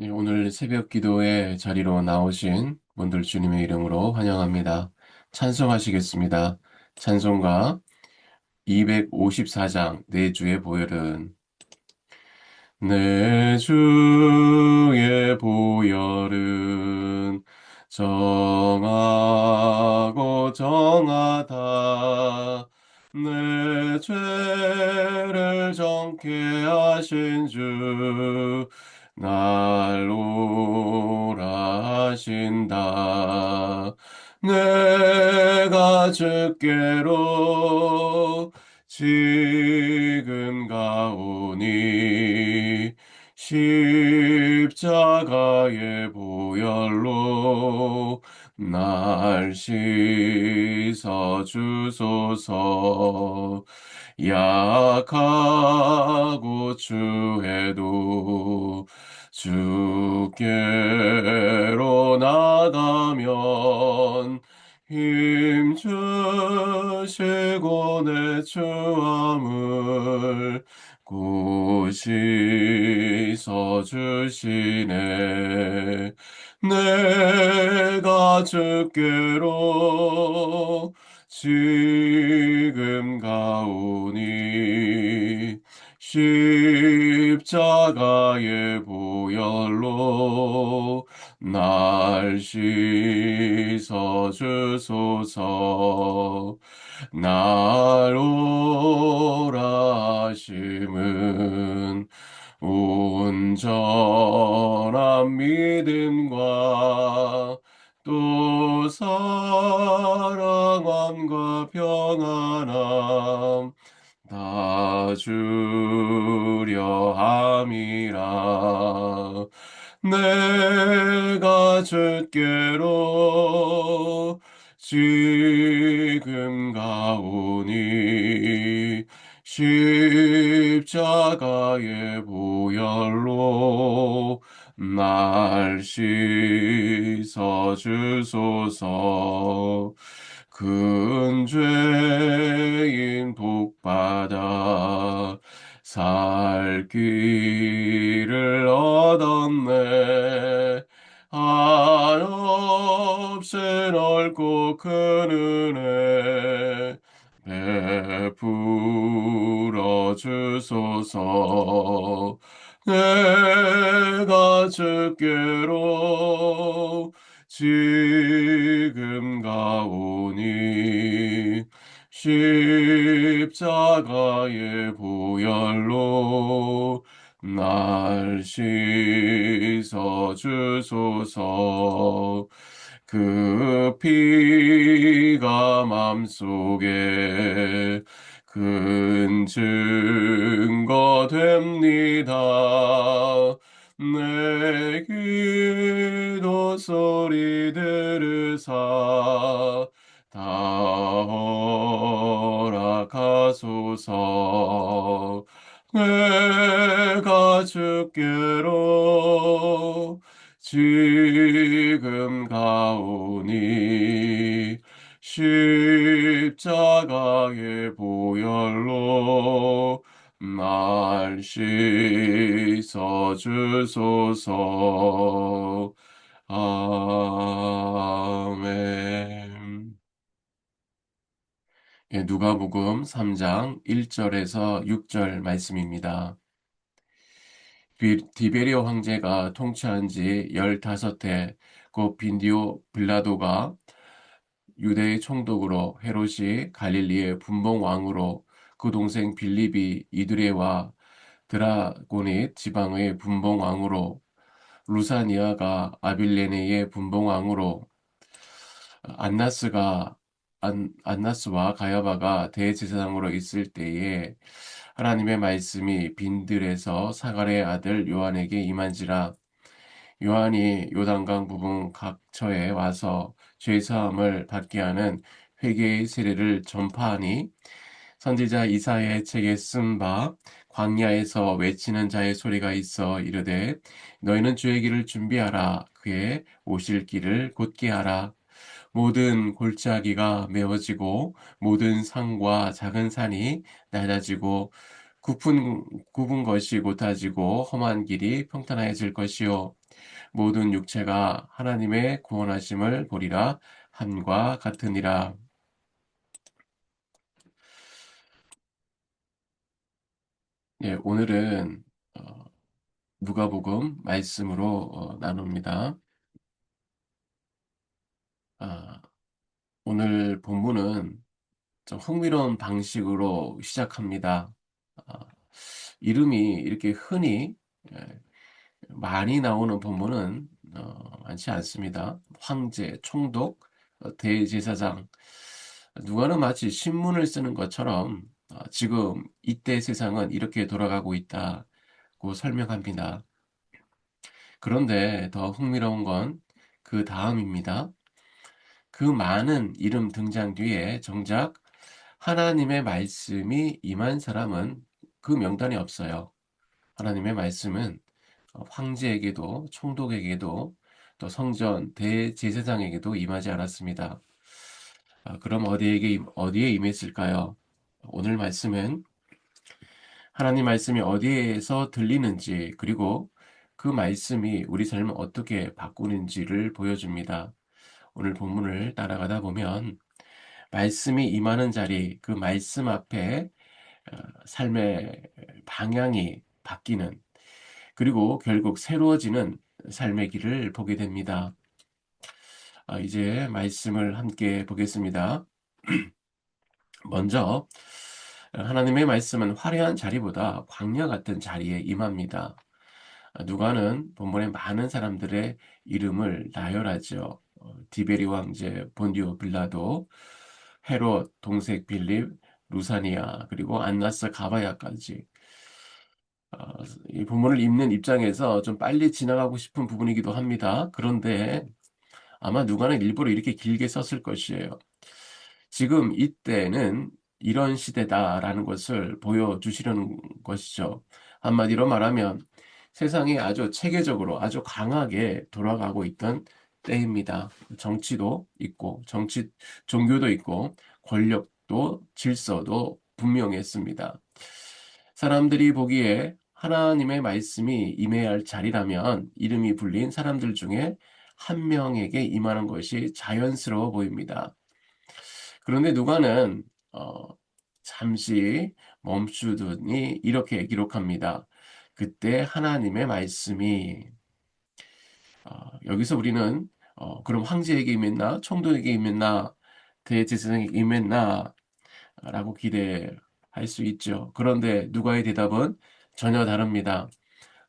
네, 오늘 새벽 기도의 자리로 나오신 분들 주님의 이름으로 환영합니다. 찬송하시겠습니다. 찬송가 254장 내 주의 보혈은 내 주의 보혈은 정하고 정하다 내 죄를 정케 하신 주 날 오라 하신다 내가 주께로 지금 가오니 십자가의 보혈로 날 씻어 주소서 약하고 추해도 주께로 나가면 힘 주시고 내 추함을 고시 서주시네 내가 주께로 지금 가오니 십자가의 보혈로 날 씻어 주소서 날 오라 하심은 온전한 믿음과 또 사랑함과 평안함 다 주려 함이라 내가 주께로 지금 가오니 십자가의 보혈로 날 씻어 주소서 큰 죄인 복받아 살 길을 얻었네 한없이 넓고 큰 은혜 베풀어 주소서 내가 주께로 지금 가오니 십자가의 보혈로 날 씻어 주소서 그 피가 맘속에 큰 증거 됩니다. 내 기도 소리 들으사 다 허락하소서 내가 주께로 지금 가오니 십자가의 보혈로 날 씻어 주소서. 아멘. 예, 누가복음 3장 1절에서 6절 말씀입니다. 디베리오 황제가 통치한 지 15해 곧 빈디오 빌라도가 유대의 총독으로 헤롯이 갈릴리의 분봉 왕으로 그 동생 빌립이 이두레와 드라고닛 지방의 분봉 왕으로 루사니아가 아빌레네의 분봉 왕으로 안나스와 가야바가 대제사장으로 있을 때에 하나님의 말씀이 빈들에서 사가랴의 아들 요한에게 임한지라 요한이 요단강 부분 각처에 와서 죄사함을 받게 하는 회개의 세례를 전파하니 선지자 이사야의 책에 쓴 바 광야에서 외치는 자의 소리가 있어 이르되 너희는 주의 길을 준비하라 그의 오실 길을 곧게 하라 모든 골짜기가 메어지고 모든 산과 작은 산이 낮아지고 굽은 것이 곧아지고 험한 길이 평탄해질 것이요 모든 육체가 하나님의 구원하심을 보리라 함과 같으니라. 예, 오늘은 누가복음 말씀으로 나눕니다. 아, 오늘 본문은 좀 흥미로운 방식으로 시작합니다. 아, 이름이 이렇게 흔히 예, 많이 나오는 본문은 많지 않습니다. 황제, 총독, 대제사장. 누가는 마치 신문을 쓰는 것처럼 지금 이때 세상은 이렇게 돌아가고 있다고 설명합니다. 그런데 더 흥미로운 건 그 다음입니다. 그 많은 이름 등장 뒤에 정작 하나님의 말씀이 임한 사람은 그 명단에 없어요. 하나님의 말씀은 황제에게도 총독에게도 또 성전 대제사장에게도 임하지 않았습니다. 그럼 어디에 임했을까요? 오늘 말씀은 하나님 말씀이 어디에서 들리는지 그리고 그 말씀이 우리 삶을 어떻게 바꾸는지를 보여줍니다. 오늘 본문을 따라가다 보면 말씀이 임하는 자리, 그 말씀 앞에 삶의 방향이 바뀌는 그리고 결국 새로워지는 삶의 길을 보게 됩니다. 이제 말씀을 함께 보겠습니다. 먼저 하나님의 말씀은 화려한 자리보다 광야 같은 자리에 임합니다. 누가는 본문에 많은 사람들의 이름을 나열하죠. 디베리 왕제, 본디오 빌라도, 헤롯, 동색 빌립, 루사니아, 그리고 안나스 가바야까지. 어, 이 본문을 읽는 입장에서 좀 빨리 지나가고 싶은 부분이기도 합니다. 그런데 아마 누가는 일부러 이렇게 길게 썼을 것이에요. 지금 이때는 이런 시대다라는 것을 보여주시려는 것이죠. 한마디로 말하면 세상이 아주 체계적으로 아주 강하게 돌아가고 있던 때입니다. 정치도 있고, 종교도 있고, 권력도 질서도 분명했습니다. 사람들이 보기에 하나님의 말씀이 임해야 할 자리라면 이름이 불린 사람들 중에 한 명에게 임하는 것이 자연스러워 보입니다. 그런데 누가는 어, 잠시 멈추더니 이렇게 기록합니다. 그때 하나님의 말씀이 여기서 우리는 그럼 황제에게 임했나 총독에게 임했나 대제사장에게 임했나 라고 기대할 수 있죠. 그런데 누가의 대답은 전혀 다릅니다.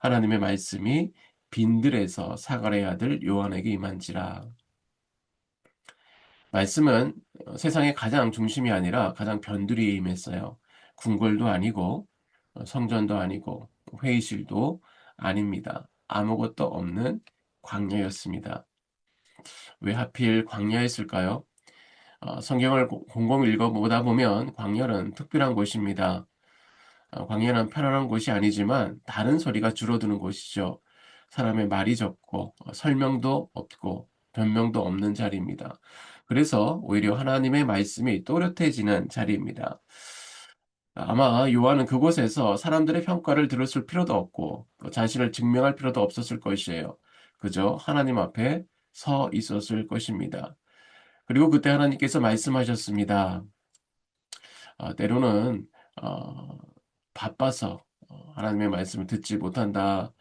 하나님의 말씀이 빈들에서 사가랴의 아들 요한에게 임한지라. 말씀은 세상의 가장 중심이 아니라 가장 변두리에 임했어요. 궁궐도 아니고 성전도 아니고 회의실도 아닙니다. 아무것도 없는 광야였습니다. 왜 하필 광야였을까요? 성경을 곰곰이 읽어보다 보면 광야는 특별한 곳입니다. 광야는 편안한 곳이 아니지만 다른 소리가 줄어드는 곳이죠. 사람의 말이 적고 설명도 없고 변명도 없는 자리입니다. 그래서 오히려 하나님의 말씀이 또렷해지는 자리입니다. 아마 요한은 그곳에서 사람들의 평가를 들었을 필요도 없고 또 자신을 증명할 필요도 없었을 것이에요. 그저 하나님 앞에 서 있었을 것입니다. 그리고 그때 하나님께서 말씀하셨습니다. 때로는 어, 바빠서 하나님의 말씀을 듣지 못한다라고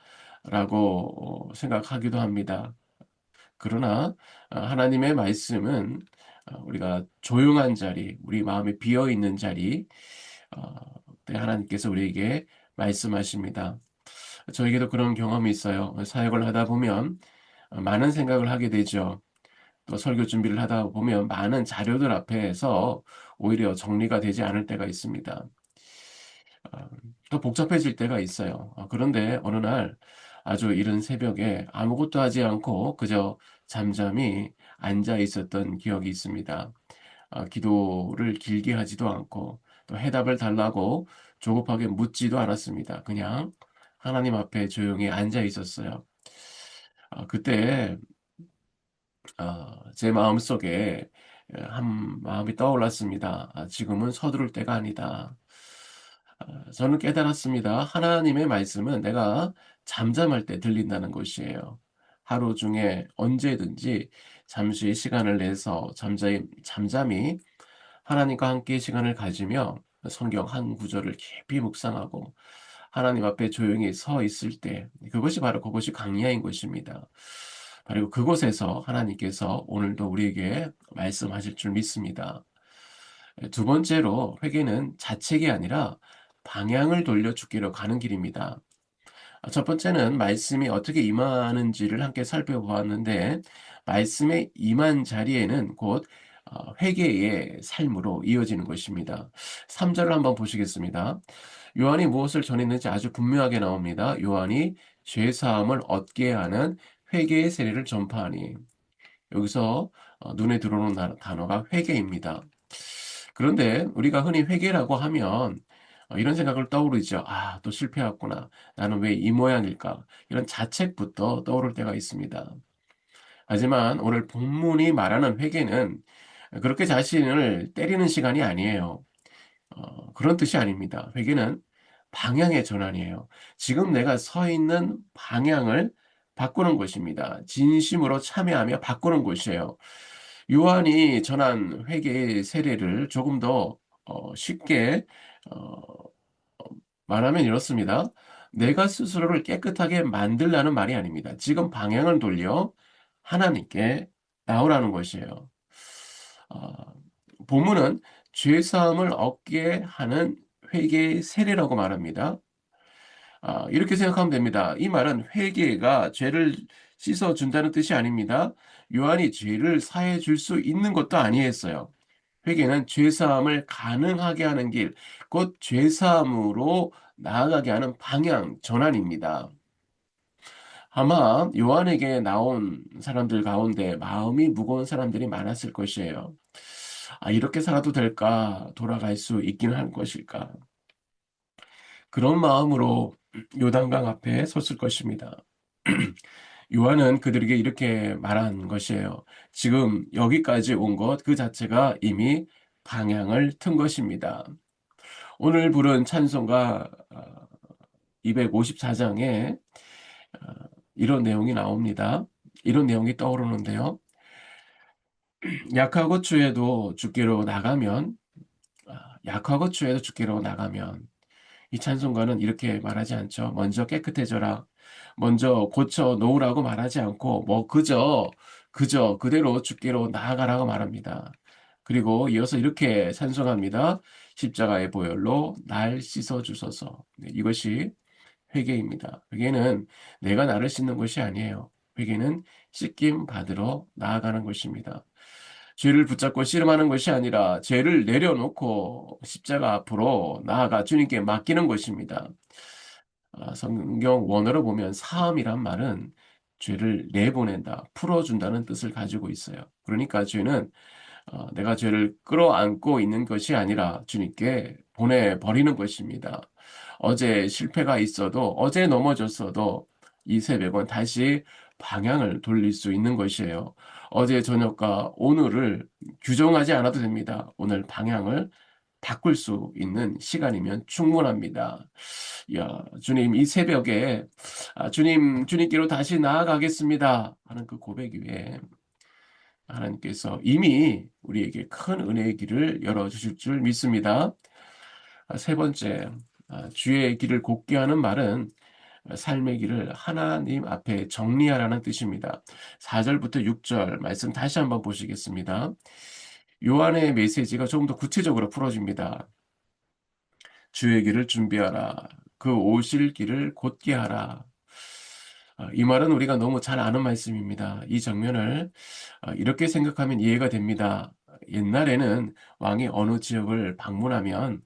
생각하기도 합니다. 그러나 하나님의 말씀은 우리가 조용한 자리, 우리 마음이 비어 있는 자리, 어, 때 하나님께서 우리에게 말씀하십니다. 저에게도 그런 경험이 있어요. 사역을 하다 보면 많은 생각을 하게 되죠. 또 설교 준비를 하다 보면 많은 자료들 앞에서 오히려 정리가 되지 않을 때가 있습니다. 아, 더 복잡해질 때가 있어요. 그런데 어느 날 아주 이른 새벽에 아무것도 하지 않고 그저 잠잠히 앉아 있었던 기억이 있습니다. 기도를 길게 하지도 않고 또 해답을 달라고 조급하게 묻지도 않았습니다. 그냥 하나님 앞에 조용히 앉아 있었어요. 그때 제 마음속에 한 마음이 떠올랐습니다. 지금은 서두를 때가 아니다. 저는 깨달았습니다. 하나님의 말씀은 내가 잠잠할 때 들린다는 것이에요. 하루 중에 언제든지 잠시 시간을 내서 잠잠히 하나님과 함께 시간을 가지며 성경 한 구절을 깊이 묵상하고 하나님 앞에 조용히 서 있을 때 그것이 바로 그것이 강야인 것입니다. 그리고 그곳에서 하나님께서 오늘도 우리에게 말씀하실 줄 믿습니다. 두 번째로 회개는 자책이 아니라 방향을 돌려 주기로 가는 길입니다. 첫 번째는 말씀이 어떻게 임하는지를 함께 살펴보았는데 말씀의 임한 자리에는 곧 회개의 삶으로 이어지는 것입니다. 3 절을 한번 보시겠습니다. 요한이 무엇을 전했는지 아주 분명하게 나옵니다. 요한이 죄 사함을 얻게 하는 회개의 세례를 전파하니 여기서 눈에 들어오는 단어가 회개입니다. 그런데 우리가 흔히 회개라고 하면 이런 생각을 떠오르죠. '아 또 실패했구나. 나는 왜 이 모양일까?' 이런 자책부터 떠오를 때가 있습니다. 하지만 오늘 본문이 말하는 회개는 그렇게 자신을 때리는 시간이 아니에요. 그런 뜻이 아닙니다. 회개는 방향의 전환이에요. 지금 내가 서 있는 방향을 바꾸는 것입니다. 진심으로 참여하며 바꾸는 것이에요. 요한이 전한 회개의 세례를 조금 더 쉽게 어 말하면 이렇습니다. 내가 스스로를 깨끗하게 만들라는 말이 아닙니다. 지금 방향을 돌려 하나님께 나오라는 것이에요. 어 본문은 죄 사함을 얻게 하는 회개의 세례라고 말합니다. 이렇게 생각하면 됩니다. 이 말은 회개가 죄를 씻어 준다는 뜻이 아닙니다. 요한이 죄를 사해 줄 수 있는 것도 아니했어요. 회개는 죄 사함을 가능하게 하는 길, 곧 죄 사함으로 나아가게 하는 방향 전환입니다. 아마 요한에게 나온 사람들 가운데 마음이 무거운 사람들이 많았을 것이에요. '이렇게 살아도 될까? 돌아갈 수 있기는 할 것일까?' 그런 마음으로 요단강 앞에 섰을 것입니다. 요한은 그들에게 이렇게 말한 것이에요. 지금 여기까지 온 것 그 자체가 이미 방향을 튼 것입니다. 오늘 부른 찬송가 254 장에 이런 내용이 나옵니다. 이런 내용이 떠오르는데요. 약하고 추해도 주께로 나가면 약하고 추해도 주께로 나가면 이 찬송가는 이렇게 말하지 않죠. 먼저 깨끗해져라. 먼저 고쳐 놓으라고 말하지 않고 뭐 그저 그대로 주께로 나아가라고 말합니다. 그리고 이어서 이렇게 찬송합니다. 십자가의 보혈로 날 씻어 주소서. 네, 이것이 회개입니다. 회개는 내가 나를 씻는 것이 아니에요. 회개는 씻김 받으러 나아가는 것입니다. 죄를 붙잡고 씨름하는 것이 아니라 죄를 내려놓고 십자가 앞으로 나아가 주님께 맡기는 것입니다. 성경 원어로 보면 사함이란 말은 죄를 내보낸다, 풀어준다는 뜻을 가지고 있어요. 그러니까 죄는 내가 죄를 끌어안고 있는 것이 아니라 주님께 보내버리는 것입니다. 어제 실패가 있어도 어제 넘어졌어도 이 새벽은 다시 방향을 돌릴 수 있는 것이에요. 어제 저녁과 오늘을 규정하지 않아도 됩니다. 오늘 방향을 바꿀 수 있는 시간이면 충분합니다. 야, 주님, 이 새벽에 주님께로 다시 나아가겠습니다 하는 그 고백 위에 하나님께서 이미 우리에게 큰 은혜의 길을 열어주실 줄 믿습니다. 세 번째, 주의 길을 곧게 하는 말은 삶의 길을 하나님 앞에 정리하라는 뜻입니다. 4절부터 6절 말씀 다시 한번 보시겠습니다. 요한의 메시지가 조금 더 구체적으로 풀어집니다. 주의 길을 준비하라. 그 오실 길을 곧게 하라. 이 말은 우리가 너무 잘 아는 말씀입니다. 이 장면을 이렇게 생각하면 이해가 됩니다. 옛날에는 왕이 어느 지역을 방문하면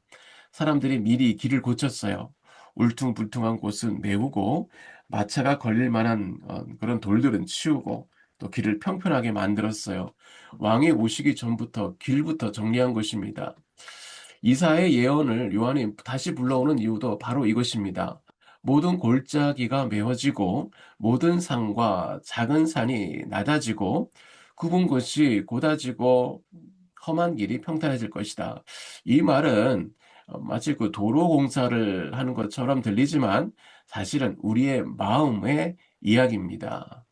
사람들이 미리 길을 고쳤어요. 울퉁불퉁한 곳은 메우고 마차가 걸릴 만한 그런 돌들은 치우고 또 길을 평평하게 만들었어요. 왕이 오시기 전부터 길부터 정리한 것입니다. 이사의 예언을 요한이 다시 불러오는 이유도 바로 이것입니다. 모든 골짜기가 메워지고 모든 산과 작은 산이 낮아지고 굽은 곳이 곧아지고 험한 길이 평탄해질 것이다. 이 말은 마치 그 도로 공사를 하는 것처럼 들리지만 사실은 우리의 마음의 이야기입니다.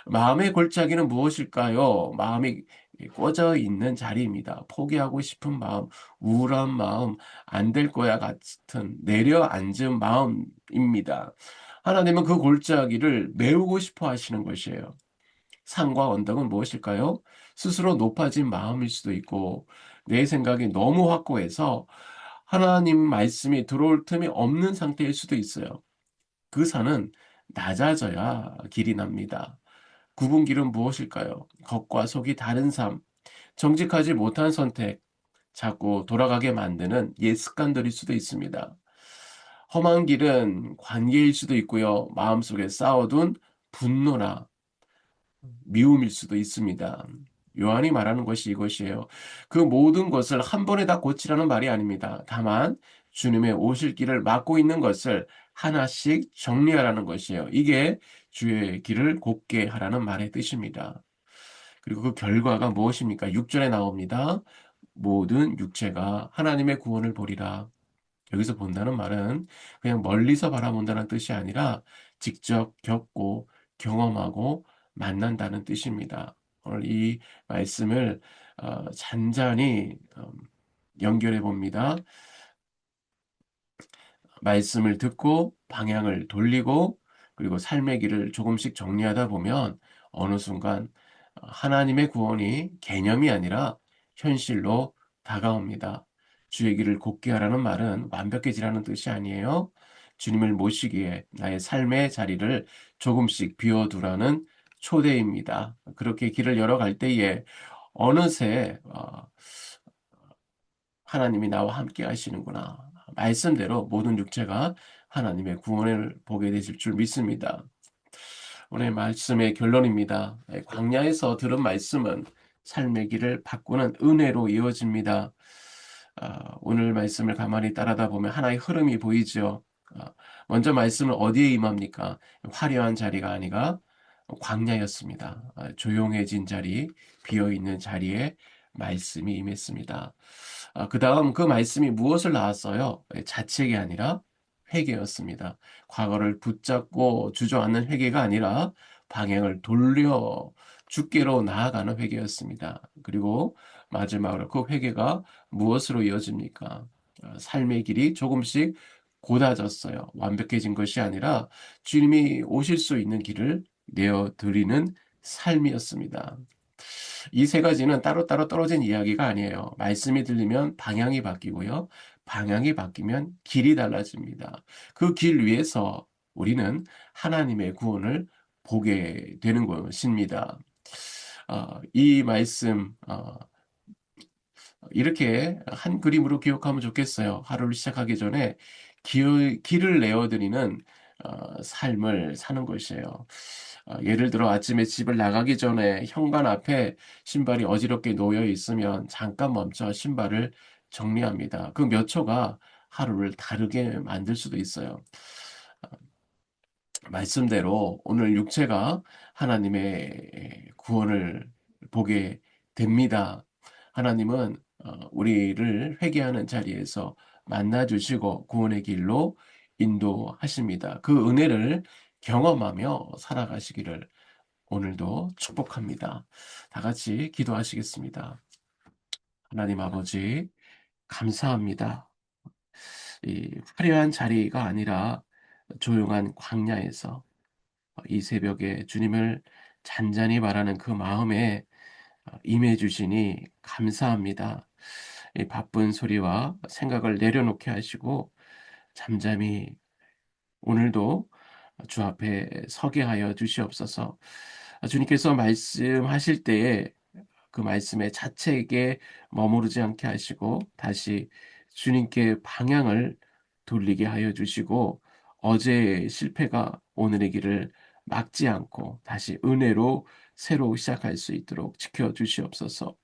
마음의 골짜기는 무엇일까요? 마음이 꽂어 있는 자리입니다. 포기하고 싶은 마음, 우울한 마음, 안 될 거야 같은 내려앉은 마음입니다. 하나님은 그 골짜기를 메우고 싶어 하시는 것이에요. 산과 언덕은 무엇일까요? 스스로 높아진 마음일 수도 있고, 내 생각이 너무 확고해서 하나님 말씀이 들어올 틈이 없는 상태일 수도 있어요. 그 산은 낮아져야 길이 납니다. 굽은 길은 무엇일까요? 겉과 속이 다른 삶, 정직하지 못한 선택, 자꾸 돌아가게 만드는 옛 습관들일 수도 있습니다. 험한 길은 관계일 수도 있고요. 마음속에 쌓아둔 분노나 미움일 수도 있습니다. 요한이 말하는 것이 이것이에요. 그 모든 것을 한 번에 다 고치라는 말이 아닙니다. 다만 주님의 오실 길을 막고 있는 것을 하나씩 정리하라는 것이에요. 이게 주의 길을 곱게 하라는 말의 뜻입니다. 그리고 그 결과가 무엇입니까? 6절에 나옵니다. 모든 육체가 하나님의 구원을 보리라. 여기서 본다는 말은 그냥 멀리서 바라본다는 뜻이 아니라 직접 겪고 경험하고 만난다는 뜻입니다. 오늘 이 말씀을 잔잔히 연결해 봅니다. 말씀을 듣고 방향을 돌리고 그리고 삶의 길을 조금씩 정리하다 보면 어느 순간 하나님의 구원이 개념이 아니라 현실로 다가옵니다. 주의 길을 곱게 하라는 말은 완벽해지라는 뜻이 아니에요. 주님을 모시기에 나의 삶의 자리를 조금씩 비워두라는 초대입니다. 그렇게 길을 열어갈 때에 어느새 하나님이 나와 함께 하시는구나. 말씀대로 모든 육체가 하나님의 구원을 보게 되실 줄 믿습니다. 오늘 말씀의 결론입니다. 광야에서 들은 말씀은 삶의 길을 바꾸는 은혜로 이어집니다. 오늘 말씀을 가만히 따라다 보면 하나의 흐름이 보이죠. 아, 먼저 말씀은 어디에 임합니까? 화려한 자리가 아니라 광야였습니다. 조용해진 자리, 비어있는 자리에 말씀이 임했습니다. 그 다음 그 말씀이 무엇을 낳았어요? 자책이 아니라 회개였습니다. 과거를 붙잡고 주저앉는 회개가 아니라 방향을 돌려 주께로 나아가는 회개였습니다. 그리고 마지막으로 그 회개가 무엇으로 이어집니까? 삶의 길이 조금씩 곧아졌어요. 완벽해진 것이 아니라 주님이 오실 수 있는 길을 내어드리는 삶이었습니다. 이 세 가지는 따로따로 떨어진 이야기가 아니에요. 말씀이 들리면 방향이 바뀌고요. 방향이 바뀌면 길이 달라집니다. 그 길 위에서 우리는 하나님의 구원을 보게 되는 것입니다. 이 말씀, 이렇게 한 그림으로 기억하면 좋겠어요. 하루를 시작하기 전에 길을 내어드리는 삶을 사는 것이에요. 예를 들어 아침에 집을 나가기 전에 현관 앞에 신발이 어지럽게 놓여 있으면 잠깐 멈춰 신발을 정리합니다. 그 몇 초가 하루를 다르게 만들 수도 있어요. 말씀대로 오늘 육체가 하나님의 구원을 보게 됩니다. 하나님은 우리를 회개하는 자리에서 만나 주시고 구원의 길로 인도하십니다. 그 은혜를 경험하며 살아가시기를 오늘도 축복합니다. 다 같이 기도하시겠습니다. 하나님 아버지, 감사합니다. 이 화려한 자리가 아니라 조용한 광야에서 이 새벽에 주님을 잔잔히 바라는 그 마음에 임해 주시니 감사합니다. 이 바쁜 소리와 생각을 내려놓게 하시고 잠잠히 오늘도 주 앞에 서게 하여 주시옵소서. 주님께서 말씀하실 때에 그 말씀의 자책에 머무르지 않게 하시고 다시 주님께 방향을 돌리게 하여 주시고 어제의 실패가 오늘의 길을 막지 않고 다시 은혜로 새로 시작할 수 있도록 지켜 주시옵소서.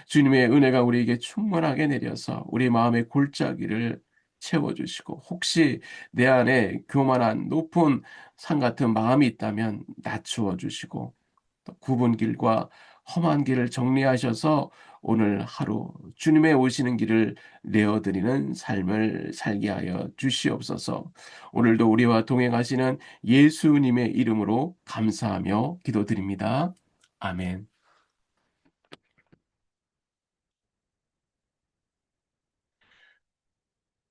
주님의 은혜가 우리에게 충만하게 내려서 우리 마음의 골짜기를 채워주시고 혹시 내 안에 교만한 높은 산 같은 마음이 있다면 낮추어 주시고 또 굽은 길과 험한 길을 정리하셔서 오늘 하루 주님의 오시는 길을 내어드리는 삶을 살게 하여 주시옵소서. 오늘도 우리와 동행하시는 예수님의 이름으로 감사하며 기도드립니다. 아멘.